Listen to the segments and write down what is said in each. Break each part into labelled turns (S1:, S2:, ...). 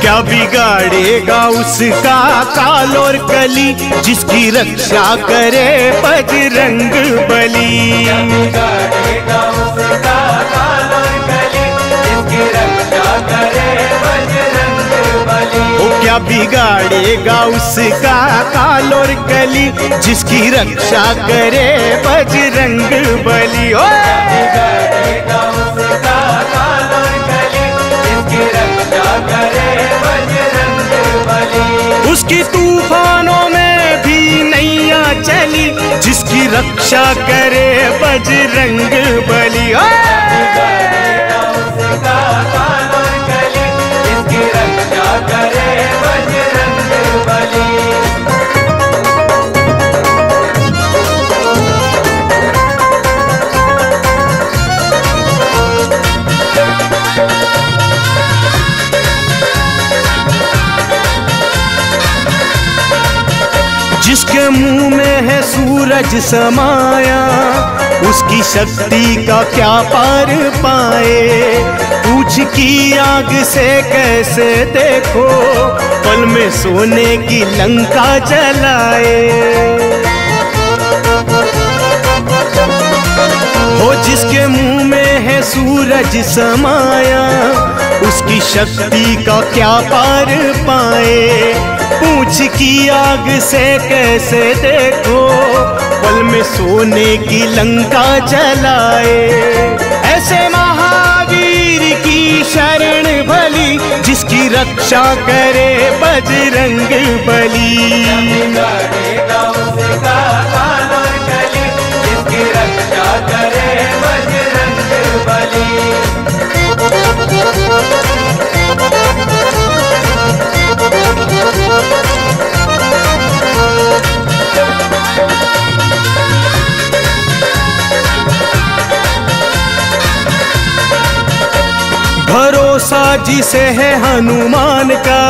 S1: क्या बिगाड़ेगा उसका काल और कली, जिसकी रक्षा करे बजरंग बली।
S2: बिगाड़ेगा उसका काल और कली, जिसकी रक्षा करे बजरंग बली।
S1: ओ क्या बिगाड़ेगा उसका काल और कली, जिसकी रक्षा करे बजरंग बली। ओ
S2: बिगाड़ेगा उसका काल और कली, जिसकी रक्षा करे बजरंग बली।
S1: उसकी तूफानों में भी नैया चली, जिसकी रक्षा करे बजरंग बली।
S2: बिगाड़ेगा उसका काल और कली, जिसकी रक्षा करे बजरंग बली।
S1: जिसके मुंह में है सूरज समाया, उसकी शक्ति का क्या पार पाए। पूछ की आग से कैसे देखो, पल में सोने की लंका जलाए। हो जिसके मुंह में है सूरज समाया, उसकी शक्ति का क्या पार पाए। पूछ की आग से कैसे देखो, पल में सोने की लंका जलाए। ऐसे महावीर की शरण भली, जिसकी रक्षा करे बजरंग बली।
S2: बिगाड़ेगा उसका काल और कली, जिसकी रक्षा करे बजरंग बली।
S1: भरोसा जिसे है हनुमान का,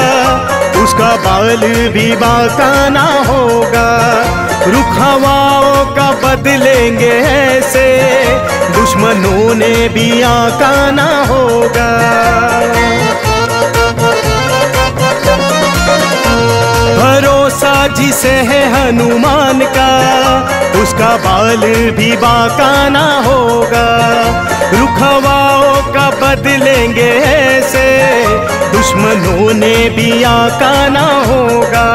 S1: उसका बाल भी बांका ना होगा। रुख हवाओं का बदलेंगे ऐसे, दुश्मनों ने भी आका ना होगा। भरोसा जिसे है हनुमान का, उसका बाल भी बांका ना होगा। रुख हवाओं का बदलेंगे ऐसे, दुश्मनों ने भी आका ना होगा।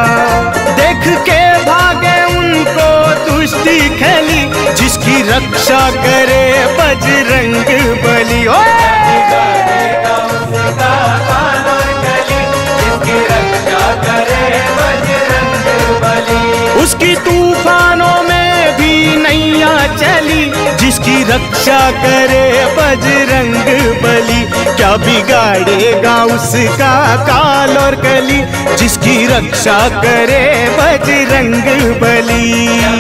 S1: देख के भागे उनको दुष्टी खैली, जिसकी रक्षा करे बजरंग बली। ओ
S2: बिगाड़ेगा उसका काल और कली, जिसकी रक्षा करे बजरंग बली।
S1: उसकी तूफानों में भी नैया चली, जिसकी रक्षा करे बजरंग बली। क्या बिगाड़ेगा उसका काल और कली, जिसकी रक्षा करे बजरंग बली।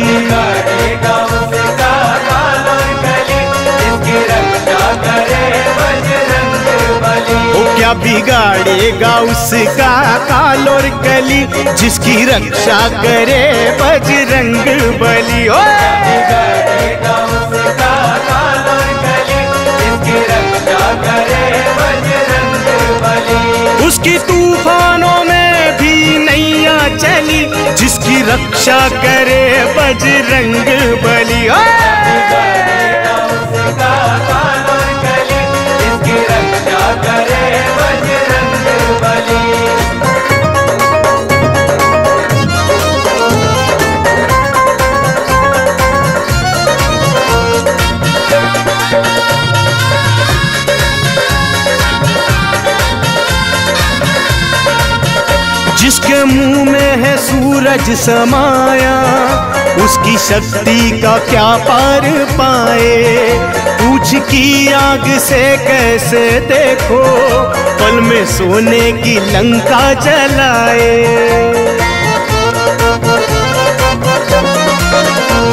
S2: बिगाड़ेगा उसका काल और कली, जिसकी रक्षा करे बजरंग बली।
S1: ओ क्या बिगाड़ेगा उसका काल और कली, जिसकी रक्षा करे बजरंग बली। ओ
S2: बिगाड़ेगा उसका काल और कली, जिसकी रक्षा करे बजरंग बली।
S1: उसकी तूफानों में भी नैया चली, जिसकी रक्षा करे बजरंग बली।
S2: बिगाड़ेगा उसका काल और कली, जिसकी रक्षा करे बजरंग बली।
S1: जिसके मुंह में है सूरज समाया, उसकी शक्ति का क्या पार पाए। पूछ की आग से कैसे देखो, पल में सोने की लंका जलाए।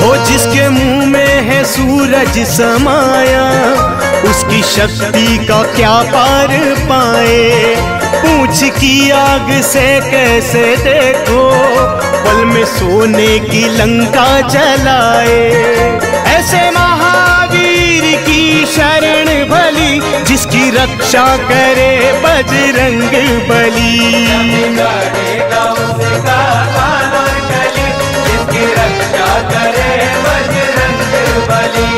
S1: हो जिसके मुंह में है सूरज समाया, उसकी शक्ति का क्या पार पाए। पूछ की आग से कैसे देखो, पल में सोने की लंका जलाए। ऐसे महावीर की शरण भली, जिसकी रक्षा करे बजरंग बली।
S2: बिगाड़ेगा उसका काल और कली, जिसकी रक्षा करे बजरंग बली।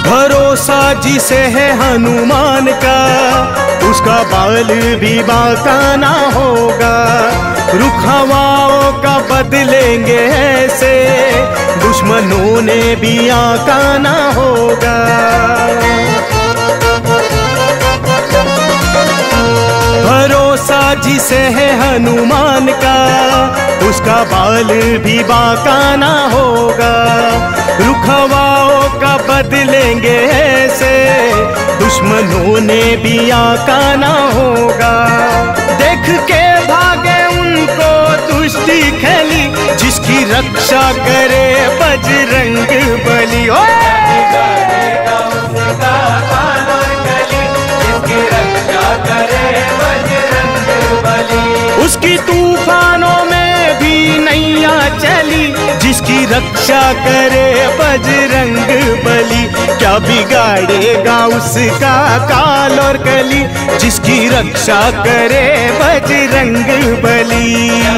S1: भरोसा जिसे है हनुमान का, उसका बाल भी बांका ना होगा। रुख हवाओं का बदलेंगे ऐसे, दुश्मनों ने भी आका ना होगा। भरोसा जिसे है हनुमान का, उसका बाल भी बांका ना होगा। रुख हवाओं का बदलेंगे ऐसे, दुश्मनों ने भी आका ना होगा। देख के भागे उनको दुष्टि खैली, जिसकी रक्षा करे बजरंग बली।
S2: बिगाड़ेगा उसका काल और कली, जिसकी रक्षा करे बजरंग बली।
S1: उसकी तूफानों में भी नैया चली, जिसकी रक्षा करे बजरंग बली। क्या बिगाड़ेगा उसका काल और कली, जिसकी रक्षा करे बजरंग बली।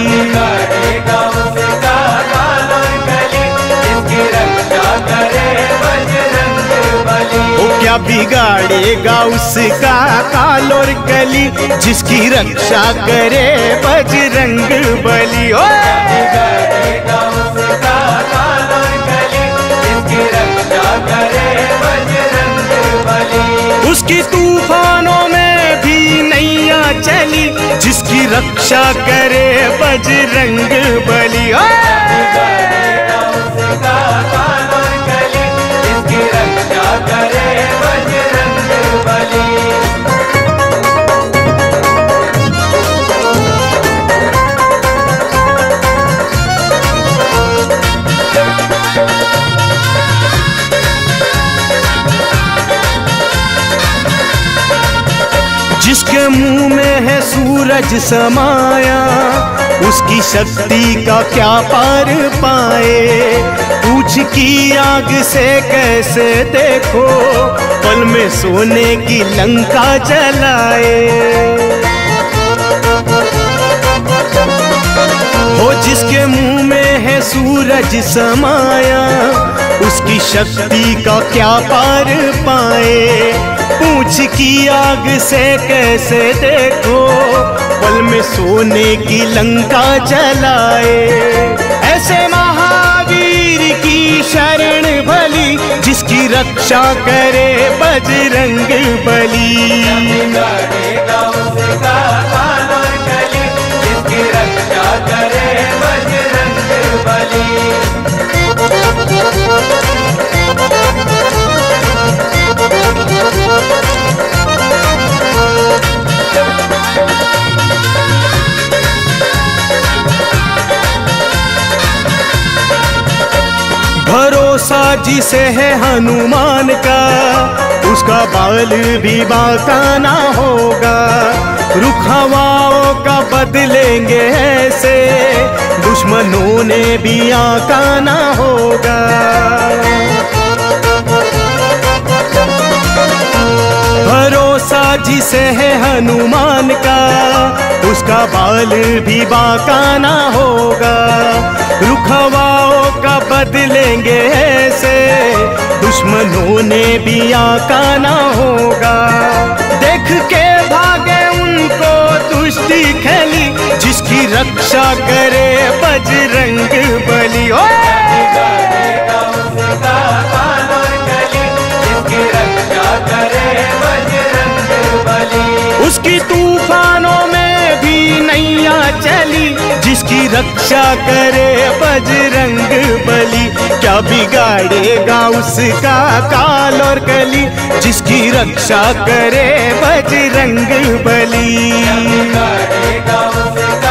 S2: बिगाड़ेगा उसका काल और कली, जिसकी रक्षा करे बजरंग बली।
S1: ओ क्या बिगाड़ेगा उसका काल और कली, जिसकी रक्षा करे बजरंग बली। ओ
S2: बिगाड़ेगा उसका काल और कली, जिसकी रक्षा करे बजरंग बली।
S1: उसकी तूफानों में भी नैया चली, जिसकी रक्षा करे बजरंग बली।
S2: बिगाड़ेगा उसका काल और कली, जिसकी रक्षा करे बजरंग बली।
S1: जिसके मुंह में है सूरज समाया, उसकी शक्ति का क्या पार पाए। पूछ की आग से कैसे देखो, पल में सोने की लंका जलाए। हो जिसके मुंह में है सूरज समाया, उसकी शक्ति का क्या पार पाए। पूछ की आग से कैसे देखो, पल में सोने की लंका जलाए। ऐसे महावीर की शरण भली, जिसकी रक्षा करे बजरंग बली।
S2: बिगाड़ेगा उसका काल और कली, जिसकी रक्षा करे बजरंग बली।
S1: भरोसा जिसे है हनुमान का, उसका बाल भी बांका ना होगा। रुख हवाओं का बदलेंगे ऐसे, दुश्मनों ने भी आका ना होगा। भरोसा जिसे है हनुमान का, उसका बाल भी बांका ना होगा। रुख हवाओं का बदलेंगे ऐसे, दुश्मनों ने भी आका ना होगा। देख के भागे उनको दुष्टि खैली, जिसकी रक्षा करे बजरंग बली।
S2: बिगाड़ेगा उसका काल और कली, जिसकी रक्षा करे बजरंग बली।
S1: उसकी तूफानों में भी नैया चली, जिसकी रक्षा करे बजरंग बली। क्या बिगाड़ेगा उसका काल और कली, जिसकी रक्षा करे बजरंग बली।
S2: बिगाड़ेगा उसका